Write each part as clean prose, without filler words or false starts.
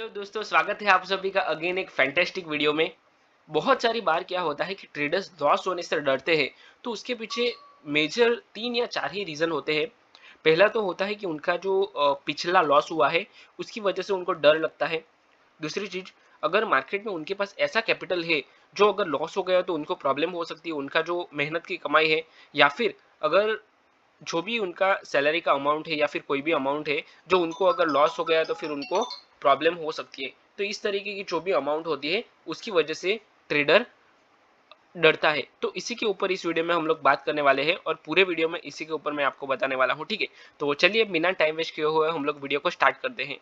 Hello दोस्तों, स्वागत है आप सभी का अगेन एक फैंटेस्टिक वीडियो में। बहुत सारी बार क्या होता है कि ट्रेडर्स लॉस होने से डरते हैं। तो उसके पीछे मेजर 3 या 4 ही रीजन होते हैं। पहला तो होता है कि उनका जो पिछला लॉस हुआ है उसकी वजह से उनको डर लगता है। दूसरी चीज, अगर मार्केट में उनके पास ऐसा कैपिटल है जो अगर लॉस हो गया तो उनको प्रॉब्लम हो सकती है, उनका जो मेहनत की कमाई है, या फिर अगर जो भी उनका सैलरी का अमाउंट है या फिर कोई भी अमाउंट है जो उनको अगर लॉस हो गया तो फिर उनको प्रॉब्लम हो सकती है। तो इस तरीके की जो भी अमाउंट होती है उसकी वजह से ट्रेडर डरता है। तो इसी के ऊपर इस वीडियो में हम लोग बात करने वाले हैं और पूरे वीडियो में इसी के ऊपर मैं आपको बताने वाला हूँ, ठीक है। तो चलिए बिना टाइम वेस्ट किए हुए हम लोग वीडियो को स्टार्ट करते हैं।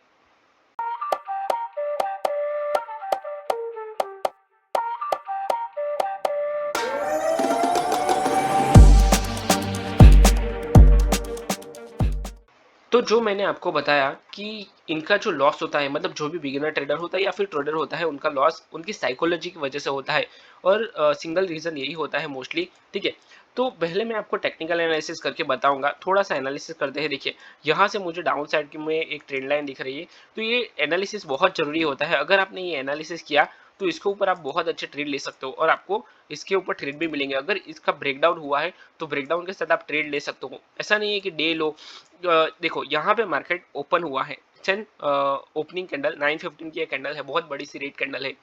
तो जो मैंने आपको बताया कि इनका जो लॉस होता है, मतलब जो भी बिगिनर ट्रेडर होता है या फिर ट्रेडर होता है, उनका लॉस उनकी साइकोलॉजी की वजह से होता है और सिंगल रीजन यही होता है मोस्टली, ठीक है। तो पहले मैं आपको टेक्निकल एनालिसिस करके बताऊंगा, थोड़ा सा एनालिसिस करते हैं। देखिए, यहाँ से मुझे डाउन साइड की में एक ट्रेंड लाइन दिख रही है। तो ये एनालिसिस बहुत जरूरी होता है। अगर आपने ये एनालिसिस किया तो इसके ऊपर आप बहुत अच्छे ट्रेड ले सकते हो और आपको इसके ऊपर ट्रेड भी मिलेंगे। अगर इसका ब्रेकडाउन हुआ है तो ब्रेकडाउन के साथ आप ट्रेड ले सकते हो। ऐसा नहीं है कि डे लो। देखो, यहाँ पे मार्केट ओपन हुआ है, ओपनिंग कैंडल 915 की कैंडल है, बहुत बड़ी सी रेड कैंडल है।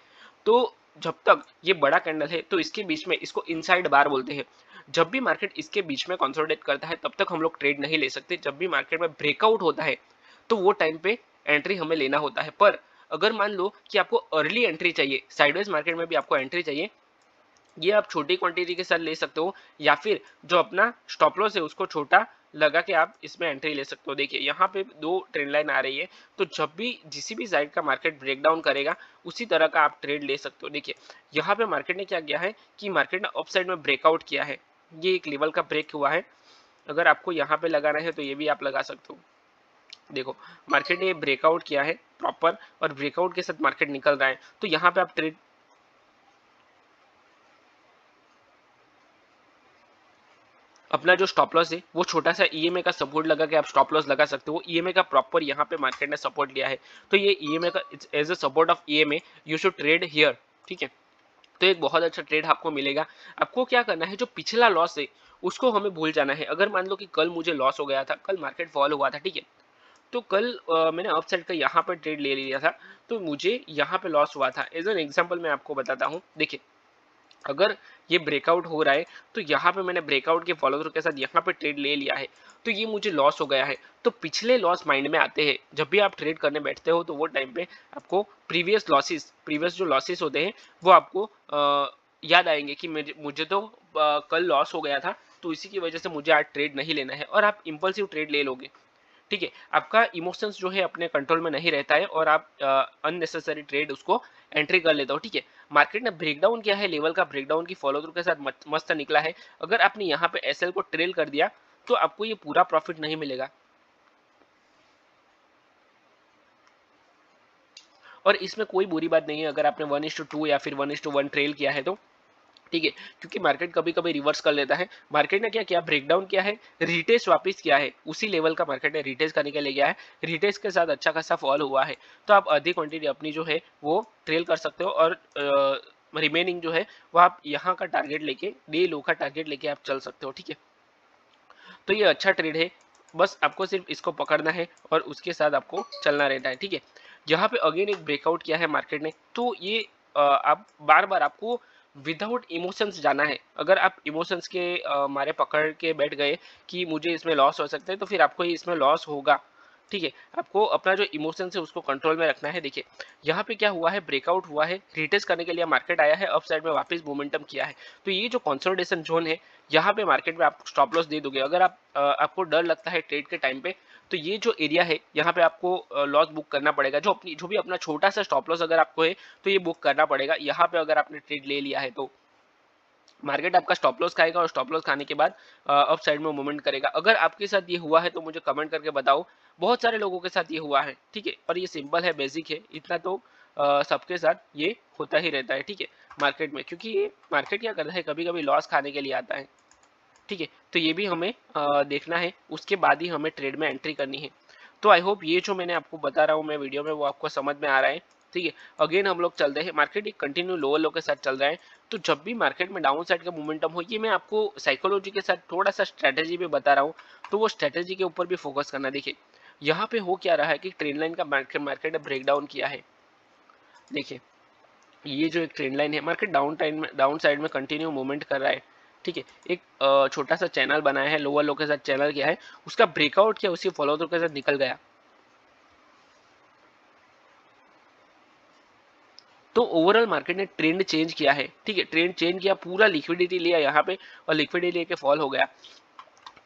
तो जब तक ये बड़ा कैंडल है तो इसके बीच में इसको इनसाइड बार बोलते हैं। जब भी मार्केट इसके बीच में कंसोलिडेट करता है तब तक हम लोग ट्रेड नहीं ले सकते। जब भी मार्केट में ब्रेकआउट होता है तो वो टाइम पे एंट्री हमें लेना होता है। पर अगर मान लो कि आपको अर्ली एंट्री चाहिए, साइडवेज मार्केट में भी आपको एंट्री चाहिए, ये आप छोटी क्वांटिटी के साथ ले सकते हो, या फिर जो अपना स्टॉप लॉस है उसको छोटा लगा के आप इसमें एंट्री ले सकते हो। देखिए, यहाँ पे दो ट्रेंड लाइन आ रही है। तो जब भी जिस भी साइड का मार्केट ब्रेकडाउन करेगा उसी तरह का आप ट्रेड ले सकते हो। देखिए, यहाँ पे मार्केट ने क्या किया है कि मार्केट ने अप साइड में ब्रेकआउट किया है। ये एक लेवल का ब्रेक हुआ है। अगर आपको यहाँ पे लगाना है तो ये भी आप लगा सकते हो। देखो, मार्केट ने ब्रेकआउट किया है प्रॉपर और ब्रेकआउट के साथ मार्केट निकल रहा है। तो यहाँ पे आप ट्रेड, अपना जो स्टॉप लॉस है वो छोटा सा ईएमए का सपोर्ट लगा के आप स्टॉप लॉस लगा सकते हो। ईएमए का प्रॉपर यहाँ पे मार्केट ने सपोर्ट लिया है। तो ये ईएमए का, as a support of EMA you should trade here, ठीक है। तो एक बहुत अच्छा ट्रेड आपको मिलेगा। आपको क्या करना है, जो पिछला लॉस है उसको हमें भूल जाना है। अगर मान लो कि कल मुझे लॉस हो गया था, कल मार्केट फॉल हुआ था, ठीक है। तो कल मैंने अपसाइड का यहाँ पर ट्रेड ले लिया था, तो मुझे यहाँ पे लॉस हुआ था। एज एन एग्जाम्पल मैं आपको बताता हूँ। देखिए, अगर ये ब्रेकआउट हो रहा है तो यहाँ पे मैंने ब्रेकआउट के फॉलो थ्रू के साथ यहाँ पे ट्रेड ले लिया है, तो ये मुझे लॉस हो गया है। तो पिछले लॉस माइंड में आते हैं। जब भी आप ट्रेड करने बैठते हो तो वो टाइम पे आपको प्रीवियस जो लॉसेस होते हैं वो आपको याद आएंगे कि मुझे तो कल लॉस हो गया था, तो इसी की वजह से मुझे आज ट्रेड नहीं लेना है, और आप इंपल्सिव ट्रेड ले लोगे, ठीक है। आपका इमोशंस जो है अपने कंट्रोल में नहीं रहता है और आप अननेसेसरी ट्रेड उसको एंट्री कर लेते हो, ठीक है। मार्केट ने ब्रेकडाउन किया है, लेवल का ब्रेकडाउन की फॉलो थ्रू के साथ मस्त निकला है। अगर आपने यहाँ पे एसएल को ट्रेल कर दिया तो आपको ये पूरा प्रॉफिट नहीं मिलेगा। और इसमें कोई बुरी बात नहीं है अगर आपने 1:2 या फिर 1:1 ट्रेल किया है तो, ठीक है। क्योंकि मार्केट कभी कभी रिवर्स कर लेता है। मार्केट ने क्या किया, ब्रेकडाउन किया है, रिटेस्ट वापस किया है, उसी लेवल का मार्केट ने रिटेस्ट करने के लिए गया है। रिटेस्ट के साथ अच्छा खासा फॉल हुआ है। तो आप आधी क्वांटिटी अपनी जो है वो ट्रेल कर सकते हो, और रिमेनिंग जो है वो आप यहाँ का टारगेट लेके, डे लो का टारगेट लेके आप चल सकते हो, ठीक है। तो ये अच्छा ट्रेड है। बस आपको सिर्फ इसको पकड़ना है और उसके साथ आपको चलना रहता है, ठीक है। यहाँ पे अगेन एक ब्रेकआउट किया है मार्केट ने, तो ये आप बार बार आपको विदाउट इमोशंस जाना है। अगर आप इमोशंस के मारे पकड़ के बैठ गए कि मुझे इसमें लॉस हो सकता है, तो फिर आपको इसमें लॉस होगा, ठीक है। आपको अपना जो इमोशंस है उसको कंट्रोल में रखना है। देखिए, यहाँ पे क्या हुआ है, ब्रेकआउट हुआ है, रिटेस्ट करने के लिए मार्केट आया है, अप साइड में वापस मोमेंटम किया है। तो ये जो कंसोलिडेशन जोन है, यहाँ पे मार्केट में आप स्टॉप लॉस दे दोगे। अगर आप आपको डर लगता है ट्रेड के टाइम पे, तो ये जो एरिया है यहाँ पे आपको लॉस बुक करना पड़ेगा। जो भी अपना छोटा सा स्टॉप लॉस अगर आपको है तो ये बुक करना पड़ेगा यहाँ पे, अगर आपने ट्रेड ले लिया है तो। मार्केट आपका स्टॉप लॉस खाएगा और स्टॉप लॉस खाने के बाद अप साइड में मूवमेंट करेगा। अगर आपके साथ ये हुआ है तो मुझे कमेंट करके बताओ। बहुत सारे लोगों के साथ ये हुआ है, ठीक है। और ये सिंपल है, बेसिक है, इतना तो सबके साथ ये होता ही रहता है, ठीक है, मार्केट में। क्योंकि ये मार्केट क्या करता है, कभी कभी लॉस खाने के लिए आता है, ठीक है। तो ये भी हमें देखना है, उसके बाद ही हमें ट्रेड में एंट्री करनी है। तो आई होप ये जो मैंने आपको बता रहा हूँ मैं वीडियो में वो आपको समझ में आ रहा है। ठीक है, अगेन हम लोग चलते हैं, मार्केट एक कंटिन्यू लोअर लो के साथ चल रहा है। तो जब भी मार्केट में डाउन साइड का मोमेंटम हो, ये मैं आपको साइकोलॉजी के साथ थोड़ा सा स्ट्रेटेजी भी बता रहा हूँ, तो वो स्ट्रेटेजी के ऊपर भी फोकस करना। देखिए यहाँ पे हो क्या रहा है कि ट्रेंड लाइन का मार्केट ने ब्रेक डाउन किया है। देखिए ये जो एक ट्रेंड लाइन है, मार्केट डाउन साइड में कंटिन्यू मूवमेंट कर रहा है। ठीक है, एक छोटा सा चैनल बनाया है, लोअर लो के साथ चैनल किया है, उसका ब्रेकआउट किया, उसी फॉलो थ्रू के साथ निकल गया। तो ओवरऑल मार्केट ने ट्रेंड चेंज किया है। ठीक है, ट्रेंड चेंज किया, पूरा लिक्विडिटी लिया यहाँ पे और लिक्विडिटी लेके फॉल हो गया।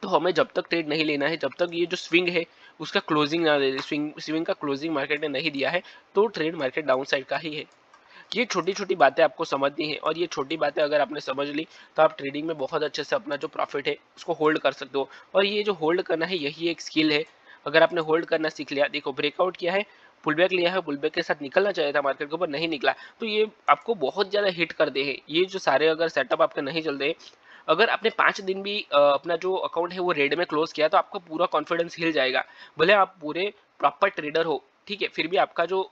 तो हमें जब तक ट्रेड नहीं लेना है, जब तक ये जो स्विंग है उसका क्लोजिंग ना दे, स्विंग का क्लोजिंग मार्केट ने नहीं दिया है, तो ट्रेड मार्केट डाउन साइड का ही है। ये छोटी छोटी बातें आपको समझनी है, और ये छोटी बातें अगर आपने समझ ली तो आप ट्रेडिंग में बहुत अच्छे से अपना जो प्रॉफिट है उसको होल्ड कर सकते हो। और ये जो होल्ड करना है यही एक स्किल है। अगर आपने होल्ड करना सीख लिया, देखो ब्रेकआउट किया है, पुल बैक लिया है, पुल बैक के साथ निकलना चाहिए था मार्केट के ऊपर, नहीं निकला, तो ये आपको बहुत ज्यादा हिट कर दे है। ये जो सारे अगर सेटअप आपके नहीं चलते, अगर आपने 5 दिन भी अपना जो अकाउंट है वो रेड में क्लोज किया, तो आपका पूरा कॉन्फिडेंस हिल जाएगा। भले आप पूरे प्रॉपर ट्रेडर हो, ठीक है, फिर भी आपका जो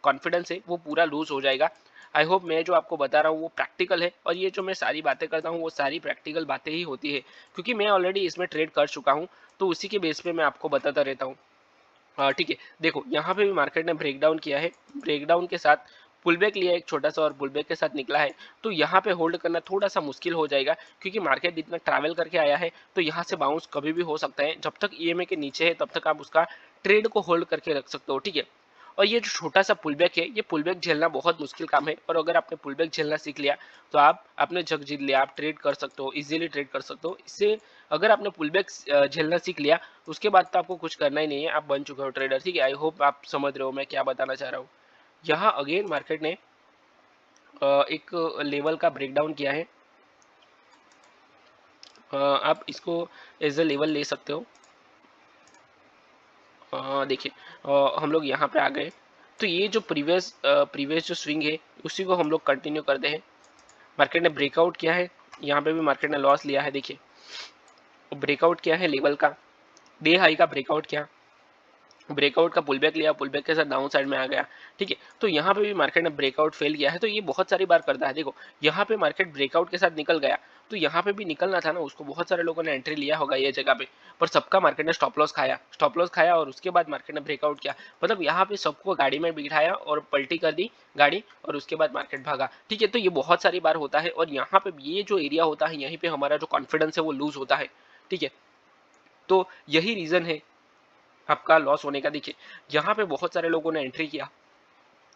कॉन्फिडेंस है वो पूरा लूज हो जाएगा। आई होप मैं जो आपको बता रहा हूँ वो प्रैक्टिकल है, और ये जो मैं सारी बातें करता हूँ वो सारी प्रैक्टिकल बातें ही होती है, क्योंकि मैं ऑलरेडी इसमें ट्रेड कर चुका हूँ। तो उसी के बेस पे मैं आपको बताता रहता हूँ। ठीक है, देखो यहाँ पे भी मार्केट ने ब्रेकडाउन किया है, ब्रेकडाउन के साथ पुलबैक लिया एक छोटा सा, और पुलबैक के साथ निकला है। तो यहाँ पे होल्ड करना थोड़ा सा मुश्किल हो जाएगा, क्योंकि मार्केट इतना ट्रैवल करके आया है, तो यहाँ से बाउंस कभी भी हो सकता है। जब तक ईएमए के नीचे है तब तक आप उसका ट्रेड को होल्ड करके रख सकते हो। ठीक है, और ये जो छोटा सा पुलबैक है, ये पुलबैक झेलना बहुत मुश्किल काम है, और अगर आपने पुलबैक झेलना सीख लिया तो आप अपने जग जीत लिया, आप ट्रेड कर सकते हो, इजीली ट्रेड कर सकते हो इससे। अगर आपने पुलबैक झेलना सीख लिया, उसके बाद तो आपको कुछ करना ही नहीं है, आप बन चुके हो ट्रेडर। ठीक है, आई होप आप समझ रहे हो मैं क्या बताना चाह रहा हूँ। यहाँ अगेन मार्केट ने एक लेवल का ब्रेकडाउन किया है। आप इसको एज ए लेवल ले सकते हो। देखिए हम लोग यहाँ पे आ गए, तो ये जो प्रीवियस जो स्विंग है उसी को हम लोग कंटिन्यू करते हैं। मार्केट ने ब्रेकआउट किया है, यहाँ पे भी मार्केट ने लॉस लिया है। देखिए ब्रेकआउट किया है लेवल का, डे हाई का ब्रेकआउट किया, ब्रेकआउट का पुलबैक लिया, पुलबैक के साथ डाउन साइड में आ गया। ठीक है, तो यहाँ पे भी मार्केट ने ब्रेकआउट फेल किया है, तो ये बहुत सारी बार करता है। देखो यहाँ पे मार्केट ब्रेकआउट के साथ निकल गया, तो यहाँ पे भी निकलना था ना उसको, बहुत सारे लोगों ने एंट्री लिया होगा ये जगह पे, पर सबका मार्केट ने स्टॉप लॉस खाया, स्टॉप लॉस खाया, और उसके बाद मार्केट ने ब्रेकआउट किया। मतलब यहाँ पे सबको गाड़ी में बिठाया और पलटी कर दी गाड़ी, और उसके बाद मार्केट भागा। ठीक है, तो ये बहुत सारी बार होता है, और यहाँ पे ये जो एरिया होता है यहीं पे हमारा जो कॉन्फिडेंस है वो लूज होता है। ठीक है, तो यही रीजन है आपका लॉस होने का। देखिए यहाँ पे बहुत सारे लोगों ने एंट्री किया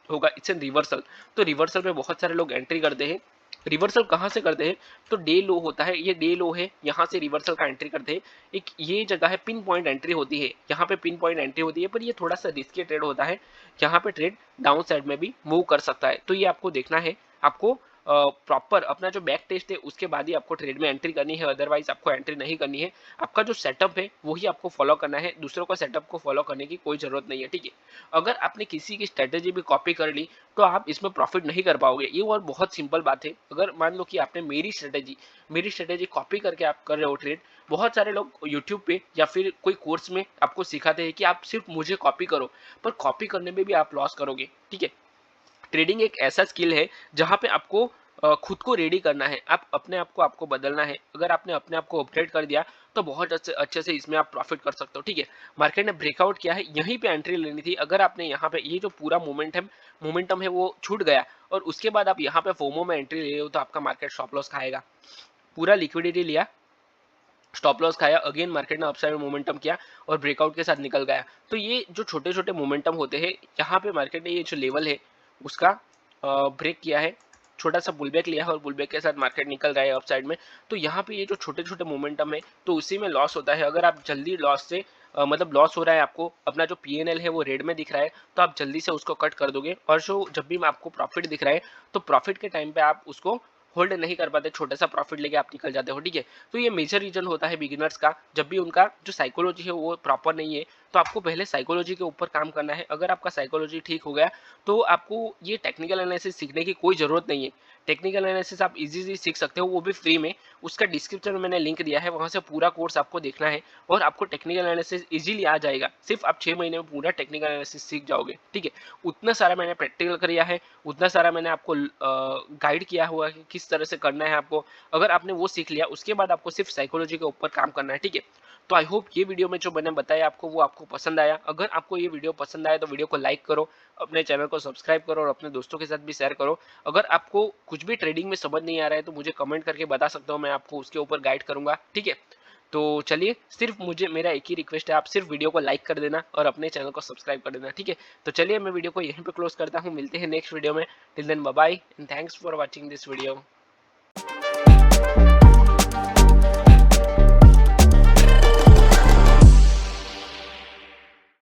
होगा, इट्स एन रिवर्सल। तो रिवर्सल पे बहुत सारे लोग एंट्री करते हैं। रिवर्सल कहाँ से करते हैं, तो डे लो होता है, ये डे लो है, यहाँ से रिवर्सल का एंट्री करते हैं। एक ये जगह है, पिन पॉइंट एंट्री होती है, यहाँ पे पिन पॉइंट एंट्री होती है, पर ये थोड़ा सा रिस्की ट्रेड होता है। यहाँ पे ट्रेड डाउन साइड में भी मूव कर सकता है, तो ये आपको देखना है। आपको प्रॉपर अपना जो बैक टेस्ट है उसके बाद ही आपको ट्रेड में एंट्री करनी है, अदरवाइज आपको एंट्री नहीं करनी है। आपका जो सेटअप है वही आपको फॉलो करना है, दूसरों का सेटअप को फॉलो करने की कोई जरूरत नहीं है। ठीक है, अगर आपने किसी की स्ट्रेटेजी भी कॉपी कर ली तो आप इसमें प्रॉफिट नहीं कर पाओगे। ये और बहुत सिंपल बात है। अगर मान लो कि आपने मेरी स्ट्रेटेजी कॉपी करके आप कर रहे हो ट्रेड, बहुत सारे लोग यूट्यूब पे या फिर कोई कोर्स में आपको सिखाते हैं कि आप सिर्फ मुझे कॉपी करो, पर कॉपी करने में भी आप लॉस करोगे। ठीक है, ट्रेडिंग एक ऐसा स्किल है जहां पे आपको खुद को रेडी करना है, आप अपने आप को आपको बदलना है। अगर आपने अपने आप को अपडेट कर दिया तो बहुत अच्छे अच्छे से इसमें आप प्रॉफिट कर सकते हो। ठीक है, मार्केट ने ब्रेकआउट किया है, यहीं पे एंट्री लेनी थी। अगर आपने यहाँ पे ये जो पूरा मोमेंटम है वो छूट गया, और उसके बाद आप यहाँ पे फोमो में एंट्री ले रहे हो, तो आपका मार्केट स्टॉप लॉस खाएगा। पूरा लिक्विडिटी लिया, स्टॉप लॉस खाया, अगेन मार्केट ने अपसाइड में मोमेंटम किया और ब्रेकआउट के साथ निकल गया। तो ये जो छोटे छोटे मोमेंटम होते हैं, यहाँ पे मार्केट ने ये जो लेवल है उसका ब्रेक किया है, छोटा सा बुलबैक लिया है, और बुलबैक के साथ मार्केट निकल रहा है अपसाइड में। तो यहाँ पे ये जो छोटे छोटे मोमेंटम है तो उसी में लॉस होता है। अगर आप जल्दी लॉस से मतलब लॉस हो रहा है आपको, अपना जो पीएनएल है वो रेड में दिख रहा है, तो आप जल्दी से उसको कट कर दोगे, और जो जब भी आपको प्रॉफिट दिख रहा है तो प्रॉफिट के टाइम पे आप उसको होल्ड नहीं कर पाते, छोटा सा प्रॉफिट लेके आप निकल जाते हो। ठीक है, तो ये मेजर रीजन होता है बिगिनर्स का, जब भी उनका जो साइकोलॉजी है वो प्रॉपर नहीं है। तो आपको पहले साइकोलॉजी के ऊपर काम करना है। अगर आपका साइकोलॉजी ठीक हो गया तो आपको ये टेक्निकल एनालिसिस सीखने की कोई जरूरत नहीं है। टेक्निकल एनालिसिस आप इजीली सीख सकते हो, वो भी फ्री में। उसका डिस्क्रिप्शन में मैंने लिंक दिया है, वहां से पूरा कोर्स आपको देखना है और आपको टेक्निकल एनालिसिस इजीली आ जाएगा। सिर्फ आप 6 महीने में पूरा टेक्निकल एनालिसिस सीख जाओगे, ठीक है। उतना सारा मैंने प्रैक्टिकल किया है, उतना सारा मैंने आपको गाइड किया हुआ है कि किस तरह से करना है आपको। अगर आपने वो सीख लिया, उसके बाद आपको सिर्फ साइकोलॉजी के ऊपर काम करना है, ठीक है। तो आई होप ये वीडियो में जो मैंने बताया आपको वो आपको पसंद आया। अगर आपको ये वीडियो पसंद आया तो वीडियो को लाइक करो, अपने चैनल को सब्सक्राइब करो और अपने दोस्तों के साथ भी शेयर करो। अगर आपको कुछ भी ट्रेडिंग में समझ नहीं आ रहा है तो मुझे कमेंट करके बता सकते हो, मैं आपको उसके ऊपर गाइड करूंगा, ठीक है। तो चलिए, सिर्फ मुझे मेरा एक ही रिक्वेस्ट है, आप सिर्फ वीडियो को लाइक कर देना और अपने चैनल को सब्सक्राइब कर देना, ठीक है। तो चलिए, मैं वीडियो को यहीं पे क्लोज करता हूँ, मिलते हैं नेक्स्ट वीडियो में। Till then bye bye and thanks for watching this video.